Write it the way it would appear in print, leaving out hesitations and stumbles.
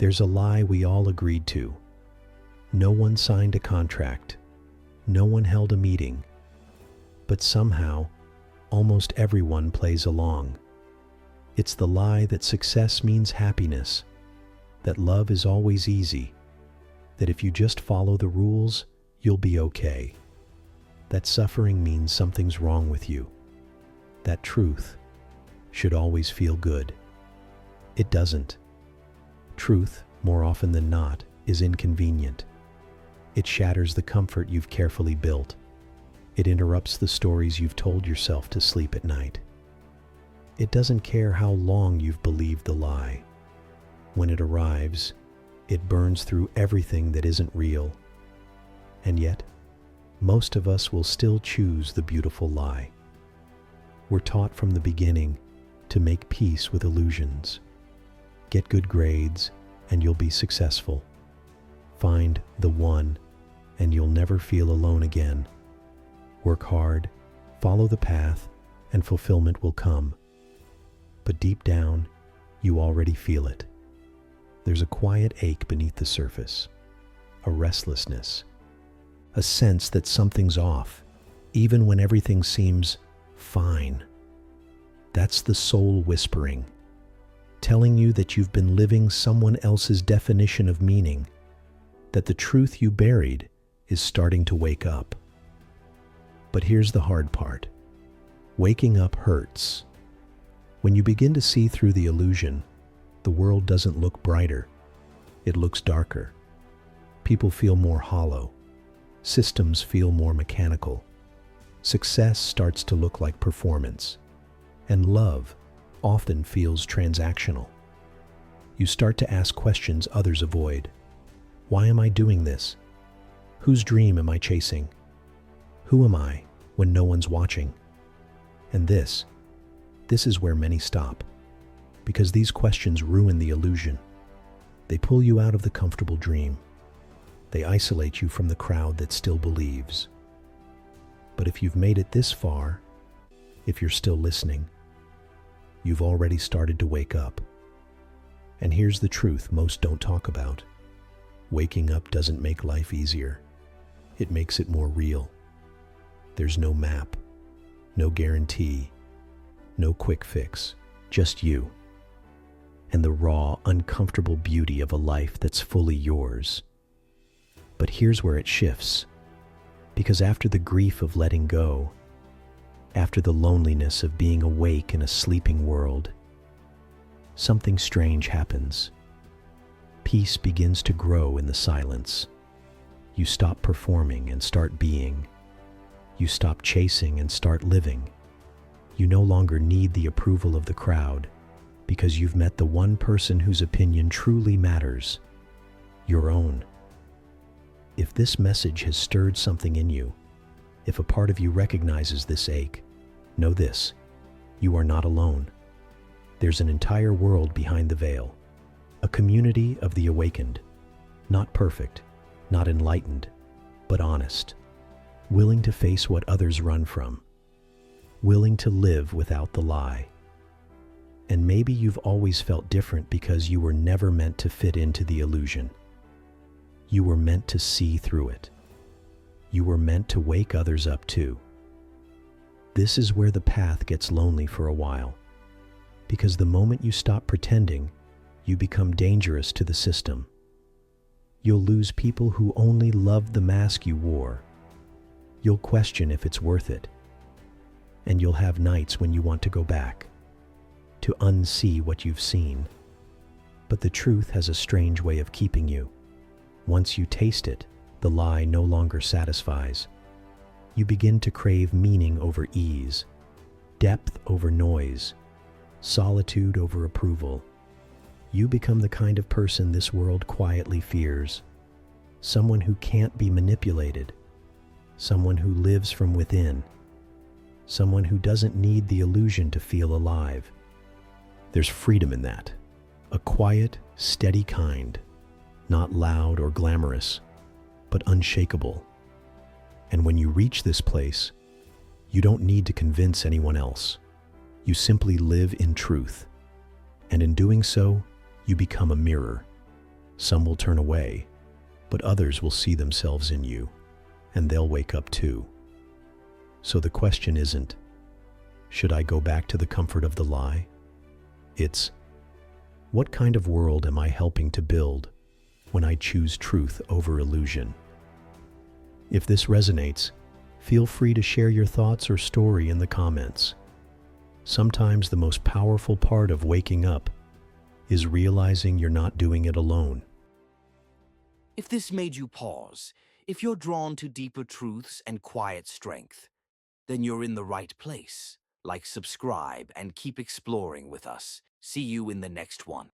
There's a lie we all agreed to. No one signed a contract. No one held a meeting. But somehow, almost everyone plays along. It's the lie that success means happiness, that love is always easy, that if you just follow the rules, you'll be okay, that suffering means something's wrong with you, that truth should always feel good. It doesn't. Truth, more often than not, is inconvenient. It shatters the comfort you've carefully built. It interrupts the stories you've told yourself to sleep at night. It doesn't care how long you've believed the lie. When it arrives, it burns through everything that isn't real. And yet, most of us will still choose the beautiful lie. We're taught from the beginning to make peace with illusions. Get good grades, and you'll be successful. Find the one, and you'll never feel alone again. Work hard, follow the path, and fulfillment will come. But deep down, you already feel it. There's a quiet ache beneath the surface, a restlessness, a sense that something's off, even when everything seems fine. That's the soul whispering, telling you that you've been living someone else's definition of meaning, that the truth you buried is starting to wake up. But here's the hard part. Waking up hurts. When you begin to see through the illusion, the world doesn't look brighter. It looks darker. People feel more hollow. Systems feel more mechanical. Success starts to look like performance. And love often feels transactional. You start to ask questions others avoid. Why am I doing this? Whose dream am I chasing? Who am I when no one's watching? And this is where many stop. Because these questions ruin the illusion. They pull you out of the comfortable dream. They isolate you from the crowd that still believes. But if you've made it this far, if you're still listening, you've already started to wake up. And here's the truth most don't talk about. Waking up doesn't make life easier. It makes it more real. There's no map, no guarantee, no quick fix, just you. And the raw, uncomfortable beauty of a life that's fully yours. But here's where it shifts. Because after the grief of letting go, after the loneliness of being awake in a sleeping world, something strange happens. Peace begins to grow in the silence. You stop performing and start being. You stop chasing and start living. You no longer need the approval of the crowd because you've met the one person whose opinion truly matters, your own. If this message has stirred something in you, if a part of you recognizes this ache, know this: you are not alone. There's an entire world behind the veil, a community of the awakened, not perfect, not enlightened, but honest, willing to face what others run from, willing to live without the lie. And maybe you've always felt different because you were never meant to fit into the illusion. You were meant to see through it. You were meant to wake others up too. This is where the path gets lonely for a while, because the moment you stop pretending, you become dangerous to the system. You'll lose people who only loved the mask you wore. You'll question if it's worth it. And you'll have nights when you want to go back, to unsee what you've seen. But the truth has a strange way of keeping you. Once you taste it, the lie no longer satisfies. You begin to crave meaning over ease, depth over noise, solitude over approval. You become the kind of person this world quietly fears. Someone who can't be manipulated. Someone who lives from within. Someone who doesn't need the illusion to feel alive. There's freedom in that. A quiet, steady kind. Not loud or glamorous, but unshakable. And when you reach this place, you don't need to convince anyone else. You simply live in truth. And in doing so, you become a mirror. Some will turn away, but others will see themselves in you, and they'll wake up too. So the question isn't, should I go back to the comfort of the lie? It's, what kind of world am I helping to build when I choose truth over illusion? If this resonates, feel free to share your thoughts or story in the comments. Sometimes the most powerful part of waking up is realizing you're not doing it alone. If this made you pause, if you're drawn to deeper truths and quiet strength, then you're in the right place. Like, subscribe, and keep exploring with us. See you in the next one.